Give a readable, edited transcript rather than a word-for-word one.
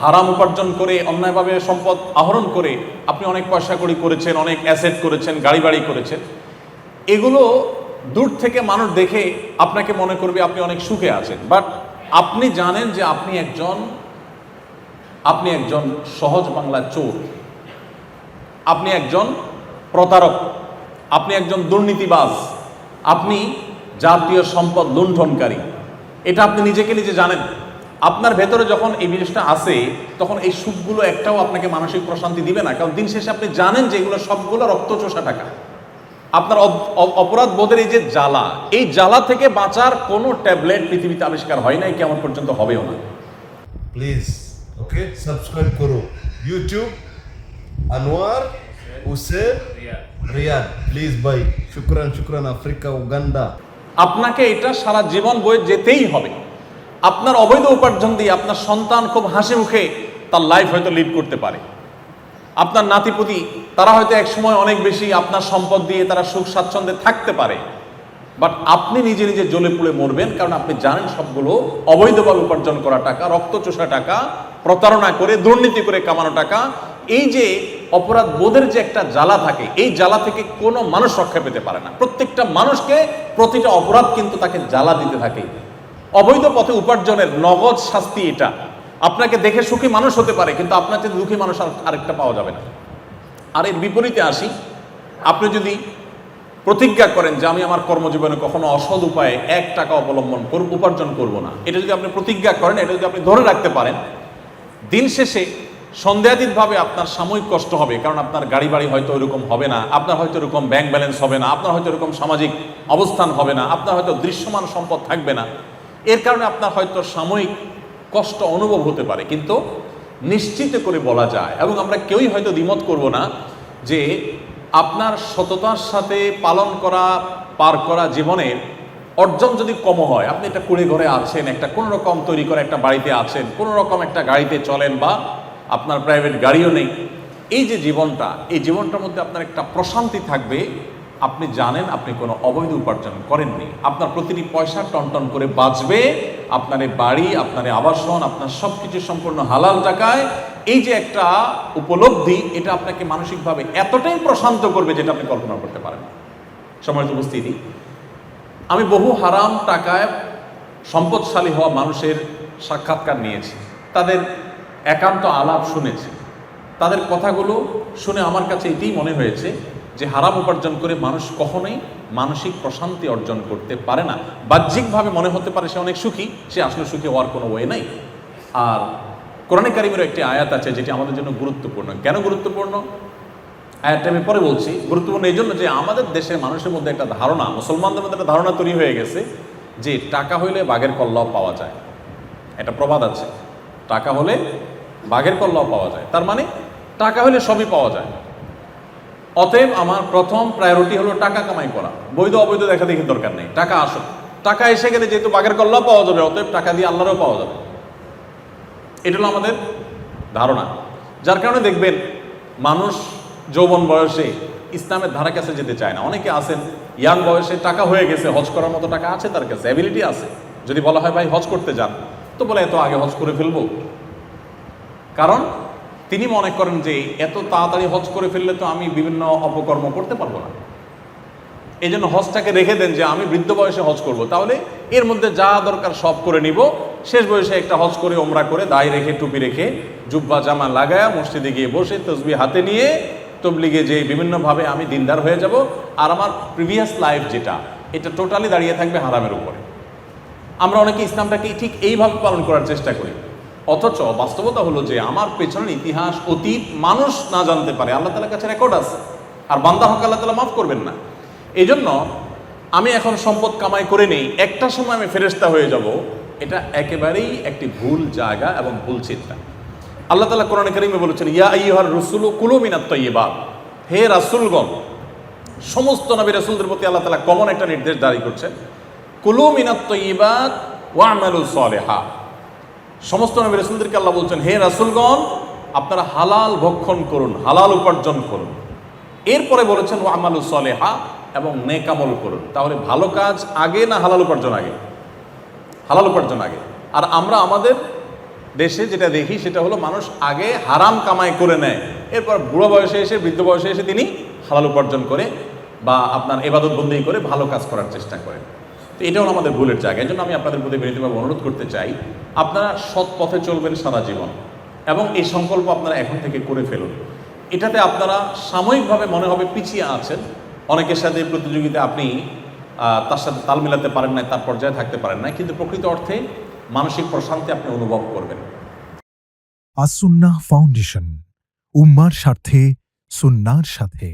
হারাম উপার্জন করে, অন্যায়ভাবে সম্পদ আহরণ করে আপনি অনেক পয়সা কড়ি করেছেন, অনেক অ্যাসেট করেছেন, গাড়ি বাড়ি করেছেন, এগুলো দূর থেকে মানুষ দেখে আপনাকে মনে করবে আপনি অনেক সুখে আছেন। বাট আপনি জানেন যে আপনি একজন সহজ বাংলা চোর, আপনি একজন প্রতারক, আপনি একজন দুর্নীতিবাজ, আপনি জাতীয় সম্পদ লুণ্ঠনকারী। এটা আপনি নিজেকে নিজে জানেন। আপনার ভেতরে যখন এই জিনিসটা আসে, তখন এই সুখগুলো একটাও আপনাকে মানসিক প্রশান্তি দিবে না, কারণ দিন শেষে আপনি জানেন যে এগুলো সবগুলো রক্তচোষা টাকা। আপনার অপরাধ বোধের এই যে জ্বালা, এই জ্বালা থেকে বাঁচার কোনো ট্যাবলেট পৃথিবীতে আবিষ্কার হয় নাই, কেমন পর্যন্ত হবেও না। প্লিজ ওকে সাবস্ক্রাইব করো ইউটিউব আনোয়ার হুসেন রিয়াদ, প্লিজ ভাই, শুক্রান আফ্রিকা উগান্ডা। আপনাকে এটা সারা জীবন বয়ে যেতেই হবে। আপনার অবৈধ উপার্জন দিয়ে আপনার সন্তান খুব হাসি মুখে তার লাইফ হয়তো লিড করতে পারে, আপনার নাতিপুতি তারা হয়তো এক সময় অনেক বেশি আপনার সম্পদ দিয়ে তারা সুখ স্বাচ্ছন্দ্যে থাকতে পারে, বাট আপনি নিজে নিজে জ্বলে পুড়ে মরবেন, কারণ আপনি জানেন সবগুলো অবৈধভাবে উপার্জন করা টাকা, রক্তচোষা টাকা, প্রতারণা করে দুর্নীতি করে কামানো টাকা। এই যে অপরাধ বোধের যে একটা জ্বালা থাকে, এই জ্বালা থেকে কোনো মানুষ রক্ষা পেতে পারে না। প্রত্যেকটা মানুষকে প্রতিটা অপরাধ কিন্তু তাকে জ্বালা দিতে থাকে। অবৈধ পথে উপার্জনের নগদ শাস্তি এটা। আপনাকে দেখে সুখী মানুষ হতে পারে, কিন্তু আপনার চেয়ে দুঃখী মানুষ আরেকটা পাওয়া যাবে না। আর এর বিপরীতে আসি, আপনি যদি প্রতিজ্ঞা করেন যে আমি আমার কর্মজীবনে কখনো অসৎ উপায়ে 1 টাকা অবলম্বন উপার্জন করব না, এটা যদি আপনি প্রতিজ্ঞা করেন, এটা যদি আপনি ধরে রাখতে পারেন, দিন শেষে সন্দেহাতীতভাবে আপনার সাময়িক কষ্ট হবে, কারণ আপনার গাড়ি বাড়ি হয়তো ওইরকম হবে না, আপনার হয়তো এরকম ব্যাংক ব্যালেন্স হবে না, আপনার হয়তো এরকম সামাজিক অবস্থান হবে না, আপনার হয়তো দৃশ্যমান সম্পদ থাকবে না। এর কারণে আপনার হয়তো সাময়িক কষ্ট অনুভব হতে পারে, কিন্তু নিশ্চিত করে বলা যায়, এবং আমরা কেউই হয়তো দ্বিমত করব না, যে আপনার সততার সাথে পার করা জীবনের অর্জন যদি কম হয়, আপনি একটা কুড়ে ঘরে আছেন, একটা কোনো রকম তৈরি করে একটা বাড়িতে আছেন, কোনো রকম একটা গাড়িতে চলেন, বা আপনার প্রাইভেট গাড়িও নেই, এই যে জীবনটা, এই জীবনটার মধ্যে আপনার একটা প্রশান্তি থাকবে। আপনি জানেন আপনি কোনো অবৈধ উপার্জন করেননি, আপনার প্রতিটি পয়সা টনটন করে বাঁচবে, আপনার বাড়ি, আপনার আবাসন, আপনার সব কিছু সম্পূর্ণ হালাল টাকায়। এই যে একটা উপলব্ধি, এটা আপনাকে মানসিকভাবে এতটাই প্রশান্ত করবে যেটা আপনি কল্পনা করতে পারেন না। সম্মানিত উপস্থিতি, আমি বহু হারাম টাকায় সম্পদশালী হওয়া মানুষের সাক্ষাৎকার নিয়েছি, তাদের একান্ত আলাপ শুনেছি। তাদের কথাগুলো শুনে আমার কাছে এটাই মনে হয়েছে যে হারাম উপার্জন করে মানুষ কখনোই মানসিক প্রশান্তি অর্জন করতে পারে না। বাহ্যিকভাবে মনে হতে পারে সে অনেক সুখী, সে আসলে সুখী হওয়ার কোনো ওয়ে নাই। আর কোরআনে কারিমের একটি আয়াত আছে যেটি আমাদের জন্য গুরুত্বপূর্ণ। কেন গুরুত্বপূর্ণ? আয়াতটা আমি পরে বলছি। গুরুত্বপূর্ণ এই জন্য যে আমাদের দেশের মানুষের মধ্যে একটা ধারণা, মুসলমানদের মধ্যে একটা ধারণা তৈরি হয়ে গেছে যে টাকা হইলে বাঘের কল্লাও পাওয়া যায়। একটা প্রবাদ আছে, টাকা হলে বাঘের কল্লাও পাওয়া যায়, তার মানে টাকা হলে সবই পাওয়া যায়। অতএব আমার প্রথম প্রায়োরিটি হলো টাকা কামাই করা, বৈধ অবৈধ দেখা দেখি দরকার নেই, টাকা আসুক। টাকা এসে গেলে যেহেতু বাঘের কল্লাও পাওয়া যাবে, অতএব টাকা দিয়ে আল্লাহরও পাওয়া যাবে। এটা হলো আমাদের ধারণা, যার কারণে দেখবেন মানুষ যৌবন বয়সে ইসলামের ধারা কাছে যেতে চায় না। অনেকে আছেন ইয়াং বয়সে টাকা হয়ে গেছে, হজ করার মতো টাকা আছে তার কাছে, অ্যাবিলিটি আছে। যদি বলা হয় ভাই হজ করতে যান, তো বলে এত আগে হজ করে ফেলবো, কারণ তিনি মনে করেন যে এত তাড়াতাড়ি হজ করে ফেললে তো আমি বিভিন্ন অপকর্ম করতে পারবো না। এই জন্য হজটাকে রেখে দেন যে আমি বৃদ্ধ বয়সে হজ করব, তাহলে এর মধ্যে যা দরকার সব করে নিব, শেষ বয়সে একটা হজ করে ওমরা করে দায় রেখে টুপি রেখে জুব্বা জামা লাগায়া মসজিদে গিয়ে বসে তসবিহ হাতে নিয়ে তবলিগে যে বিভিন্নভাবে আমি দিনদার হয়ে যাব, আর আমার প্রিভিয়াস লাইফ যেটা, এটা টোটালি দাঁড়িয়ে থাকবে হারামের উপরে। আমরা অনেকে ইসলামটাকে ঠিক এইভাবে পালন করার চেষ্টা করি, অথচ বাস্তবতা হলো যে আমার পেছনের ইতিহাস, অতীত মানুষ না জানতে পারে, আল্লাহ তাআলার কাছে রেকর্ড আছে, আর বান্দা হক আল্লাহ তাআলা মাফ করবেন না। এই জন্য আমি এখন সম্পদ কামাই করে নেই, একটা সময় আমি ফেরেশতা হয়ে যাব, এটা একেবারেই একটি ভুল জায়গা এবং ভুল চিন্তা। আল্লাহ তাআলা কোরআনে কারিমে বলেছেন, ইয়া আইয়ুহার রাসূলু কুলু মিনাত তাইয়্যিবাত, হে রাসূলগণ, সমস্ত নবী রাসূলদের প্রতি আল্লাহ তাআলা কমন একটা নির্দেশ জারি করছেন, কুলু মিনাত তাইয়্যিবাত ওয়া আমালু সালিহা। সমস্ত নবী রাসূলদেরকে আল্লাহ বলছেন, হে রাসূলগণ, আপনারা হালাল ভক্ষণ করুন, হালাল উপার্জন করুন। এরপরে বলেছেন ওয়া আমালু সালিহা, এবং নেক আমল করুন। তাহলে ভালো কাজ আগে না হালাল উপার্জন আগে? হালাল উপার্জন আগে। আর আমরা আমাদের দেশে যেটা দেখি সেটা হলো মানুষ আগে হারাম কামাই করে নেয়, এরপর বুড়ো বয়সে এসে বৃদ্ধ বয়সে এসে তিনি হালাল উপার্জন করে বা আপনার ইবাদত বন্দেগী করে ভালো কাজ করার চেষ্টা করেন। তো এটাও আমাদের ভুলের জায়গা। এই জন্য আমি আপনাদের প্রতি বিনীতভাবে অনুরোধ করতে চাই, আপনারা সৎ পথে চলবেন সারা জীবন, এবং এই সংকল্প আপনারা এখন থেকে করে ফেলুন। এটাতে আপনারা সাময়িকভাবে মনে হবে পিছিয়ে আছেন, অনেকের সাথে প্রতিযোগিতা আপনি তার সাথে তাল মিলাতে পারেন না, তার পর্যায়ে থাকতে পারেন না, কিন্তু প্রকৃত অর্থে মানসিক প্রশান্তি আপনি অনুভব করবেন। আসুন্নাহ ফাউন্ডেশন, উম্মার স্বার্থে সুন্নাহর সাথে।